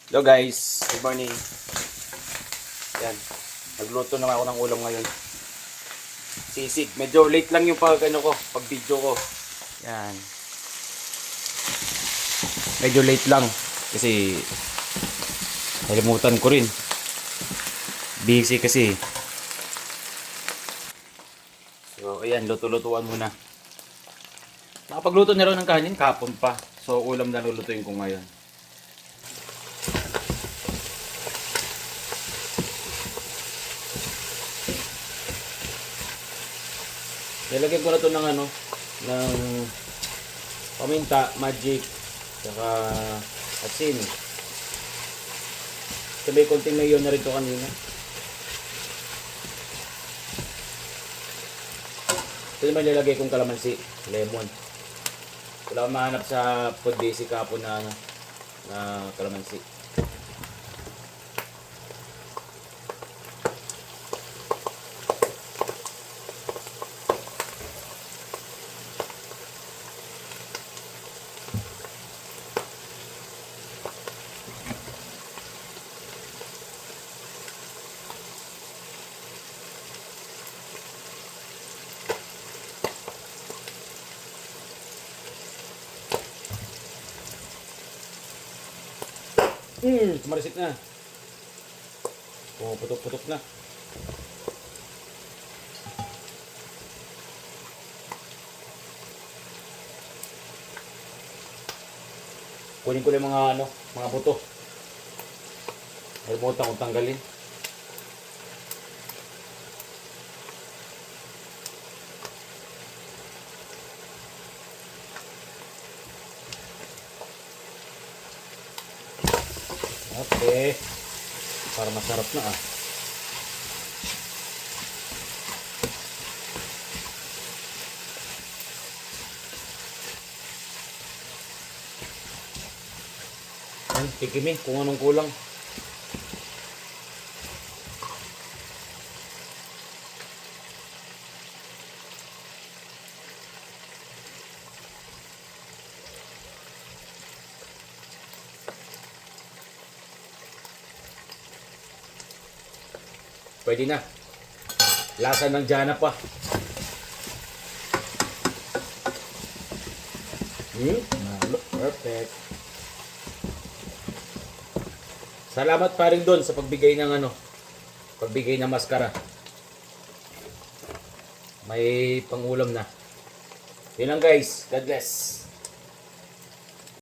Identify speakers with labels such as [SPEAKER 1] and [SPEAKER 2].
[SPEAKER 1] Hello guys, good morning. Yan, nagluto naman ako ng ulam ngayon. Sisig, medyo late lang yung pag video ko. Yan. Medyo late lang kasi nalimutan ko rin. Busy kasi. So, ayan, luto-lutuan muna. Nakapagluto na rin ng kanin kahapon pa. So, ulam na lulutuin ko ngayon. Nilagyan ko na to ng ng paminta, magic, saka asin. Sabay konting mayo na rin to kanina. Ito yung malalagay kong kalamansi, lemon. Wala akong mahanap sa food basic kapon na kalamansi. Tumarisik na. Oh, putok-putok na. Kunin ko lang mga buto. Nalimutan kong tanggalin. Okay. Para masarap na Yan, tikimin kung anong kulang. Pwede na. Lasa ng Jana pa. Perfect. Salamat pa rin doon sa pagbigay ng pagbigay ng maskara. May pangulam na. Yun lang guys. God bless.